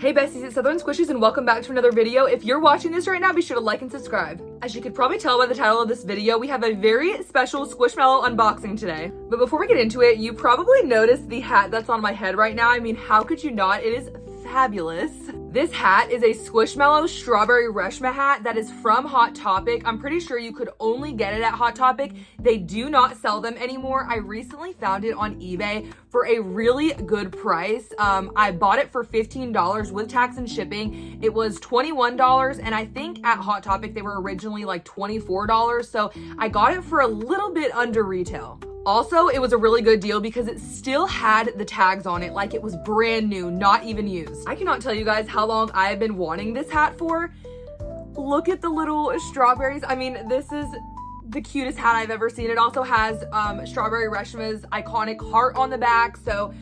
Hey besties, it's Southern Squishes and welcome back to another video. If you're watching this right now, be sure to like and subscribe. As you could probably tell by the title of this video, we have a very special Squishmallow unboxing today. But before we get into it, you probably noticed the hat that's on my head right now. I mean, how could you not? It is fabulous. This hat is a Squishmallow strawberry Reshma hat that is from Hot Topic. I'm pretty sure you could only get it at Hot Topic. They do not sell them anymore. I recently found it on eBay for a really good price. I bought it for $15 with tax and shipping. It was $21, and I think at Hot Topic they were originally like $24, so I got it for a little bit under retail. Also, it was a really good deal because it still had the tags on it like it was brand new, not even used. I cannot tell you guys how long I have been wanting this hat for. Look at the little strawberries. I mean, this is the cutest hat I've ever seen. It also has Strawberry Reshma's iconic heart on the back, so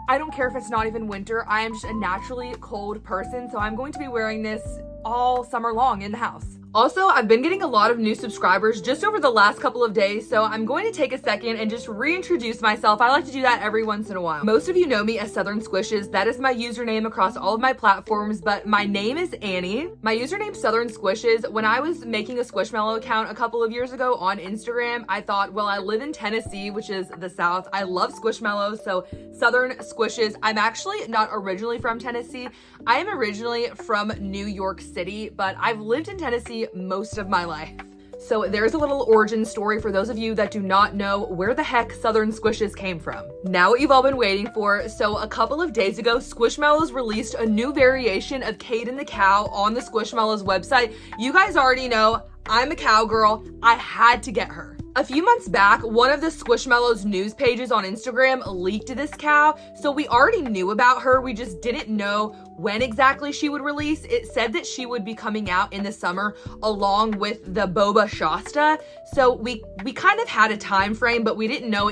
I don't care if it's not even winter. I am just a naturally cold person, so I'm going to be wearing this all summer long in the house. Also, I've been getting a lot of new subscribers just over the last couple of days, so I'm going to take a second and just reintroduce myself. I like to do that every once in a while. Most of you know me as Southern Squishes. That is my username across all of my platforms, but my name is Annie. My username is Southern Squishes. When I was making a Squishmallow account a couple of years ago on Instagram, I thought, well, I live in Tennessee, which is the South. I love Squishmallows, so Southern Squishes. I'm actually not originally from Tennessee. I am originally from New York City, but I've lived in Tennessee most of my life. So there's a little origin story for those of you that do not know where the heck Southern Squishes came from. Now what you've all been waiting for. So a couple of days ago, Squishmallows released a new variation of Kaden the Cow on the Squishmallows website. You guys already know I'm a cowgirl. I had to get her. A few months back, one of the Squishmallows news pages on Instagram leaked this cow, so we already knew about her. We just didn't know when exactly she would release. It said that she would be coming out in the summer along with the Boba Shasta, so we kind of had a time frame, but we didn't know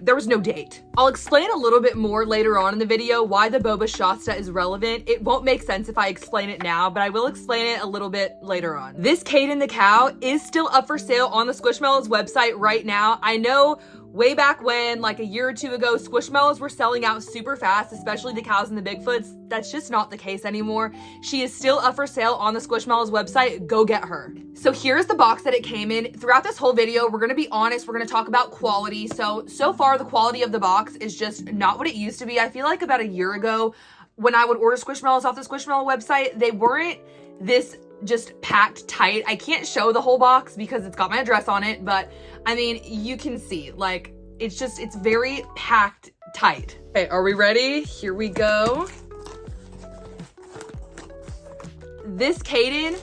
there was no date. I'll explain a little bit more later on in the video why the Boba Shasta is relevant. It won't make sense if I explain it now, but I will explain it a little bit later on. This Kaden the Cow is still up for sale on the Squishmallows website right now. I know way back when, like a year or two ago, Squishmallows were selling out super fast, especially the cows and the Bigfoots. That's just not the case anymore. She is still up for sale on the Squishmallows website. Go get her. So here's the box that it came in. Throughout this whole video, we're gonna be honest, we're gonna talk about quality. So far the quality of the box is just not what it used to be. I feel like about a year ago, when I would order Squishmallows off the Squishmallow website, they weren't this just packed tight. I can't show the whole box because it's got my address on it, but I mean, you can see, like, it's very packed tight. Okay, are we ready? Here we go. This Kaden,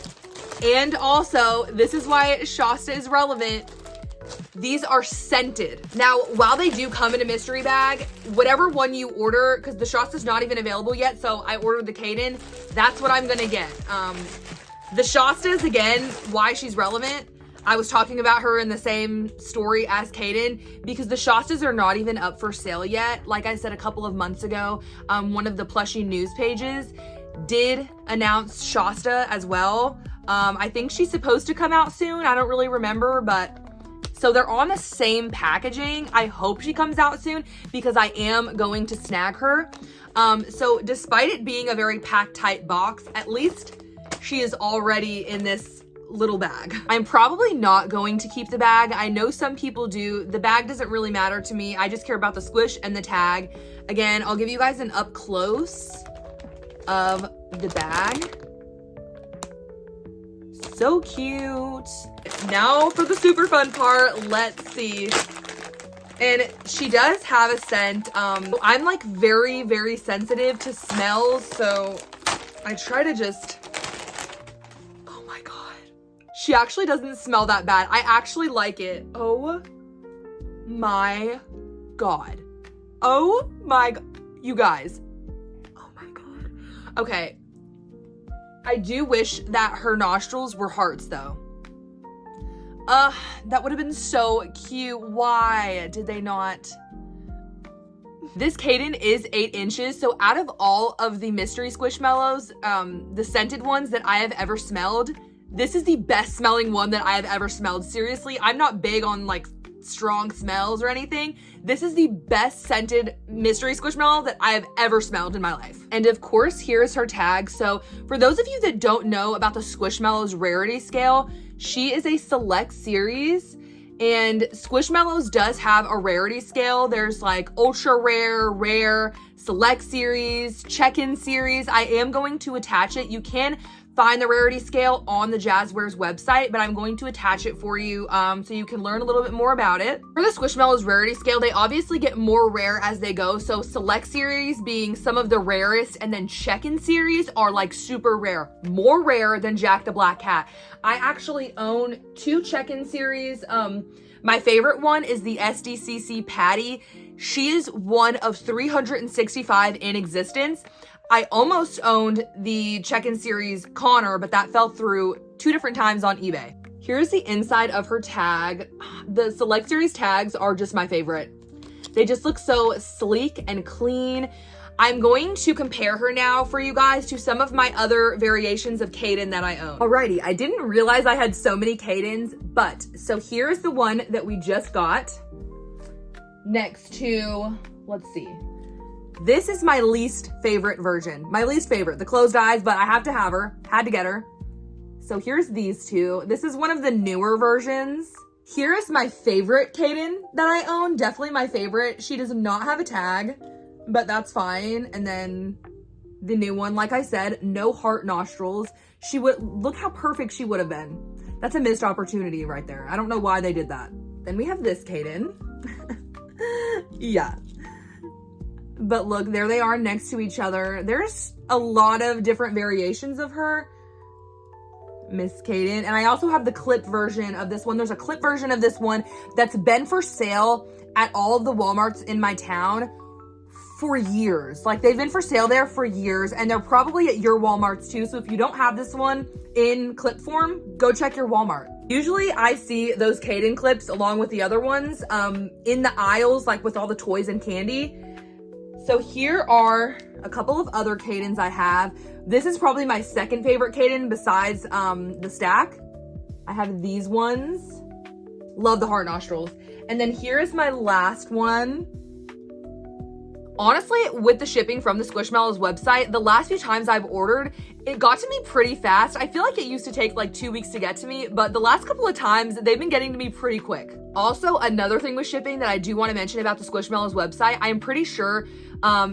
and also, this is why Shasta is relevant, these are scented. Now, while they do come in a mystery bag, whatever one you order, because the Shasta's not even available yet, so I ordered the Kaden, that's what I'm gonna get. The Shasta's, again, why she's relevant, I was talking about her in the same story as Kaden because the Shastas are not even up for sale yet. Like I said a couple of months ago, one of the plushie news pages did announce Shasta as well. I think she's supposed to come out soon. I don't really remember, but so they're on the same packaging. I hope she comes out soon because I am going to snag her. So despite it being a very packed tight box, at least she is already in this little bag. I'm probably not going to keep the bag. I know some people do. The bag doesn't really matter to me. I just care about the squish and the tag. Again, I'll give you guys an up close of the bag. So cute. Now for the super fun part, let's see. And she does have a scent. I'm like very, very sensitive to smells, so I try to just, oh my God. She actually doesn't smell that bad. I actually like it. Oh my God. Oh my God. You guys. Oh my God. Okay. I do wish that her nostrils were hearts though. That would have been so cute. Why did they not? This Kaden is 8 inches, so out of all of the mystery Squishmallows, the scented ones that I have ever smelled, this is the best smelling one that I have ever smelled. Seriously, I'm not big on like strong smells or anything, this is the best scented mystery Squishmallow that I have ever smelled in my life. And of course, here's her tag. So for those of you that don't know about the Squishmallow's rarity scale, she is a select series, and Squishmallows does have a rarity scale. There's like ultra rare, rare, select series, check-in series. I am going to attach it. You can find the rarity scale on the Jazzwares website, but I'm going to attach it for you so you can learn a little bit more about it. For the Squishmallows rarity scale, they obviously get more rare as they go. So select series being some of the rarest, and then check-in series are like super rare, more rare than Jack the Black Cat. I actually own 2 check-in series. My favorite one is the SDCC Patty. She is one of 365 in existence. I almost owned the check-in series Connor, but that fell through 2 different times on eBay. Here's the inside of her tag. The select series tags are just my favorite. They just look so sleek and clean. I'm going to compare her now for you guys to some of my other variations of Kaden that I own. Alrighty, I didn't realize I had so many Kadens, but so here's the one that we just got next to, let's see. This is my least favorite version. My least favorite, the closed eyes, but I have to have her, had to get her. So here's these 2. This is one of the newer versions. Here is my favorite Kaden that I own, definitely my favorite. She does not have a tag, but that's fine. And then the new one, like I said, no heart nostrils. She would, look how perfect she would have been. That's a missed opportunity right there. I don't know why they did that. Then we have this Kaden. Yeah. But look, there they are next to each other. There's a lot of different variations of her. Miss Kaden. And I also have the clip version of this one. There's a clip version of this one that's been for sale at all of the Walmarts in my town for years. Like, they've been for sale there for years, and they're probably at your Walmarts too. So if you don't have this one in clip form, go check your Walmart. Usually I see those Kaden clips along with the other ones in the aisles, like with all the toys and candy. So here are a couple of other Kadens I have. This is probably my second favorite Kaden besides the stack. I have these ones. Love the heart nostrils. And then here is my last one. Honestly, with the shipping from the Squishmallow's website, the last few times I've ordered, it got to me pretty fast. I feel like it used to take like 2 weeks to get to me, but the last couple of times, they've been getting to me pretty quick. Also, another thing with shipping that I do want to mention about the Squishmallow's website, I'm pretty sure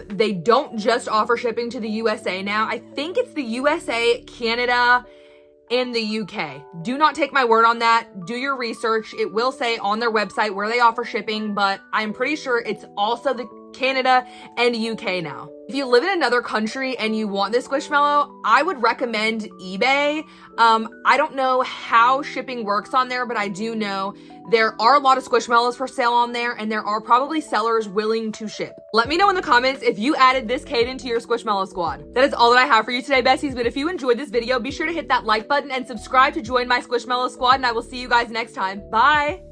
they don't just offer shipping to the USA now. I think it's the USA, Canada, and the UK. Do not take my word on that. Do your research. It will say on their website where they offer shipping, but I'm pretty sure it's also the Canada and UK now. If you live in another country and you want this Squishmallow, I would recommend eBay. I don't know how shipping works on there, but I do know there are a lot of Squishmallows for sale on there, and there are probably sellers willing to ship. Let me know in the comments if you added this Kaden to your Squishmallow squad. That is all that I have for you today, besties, but if you enjoyed this video, be sure to hit that like button and subscribe to join my Squishmallow squad, and I will see you guys next time. Bye!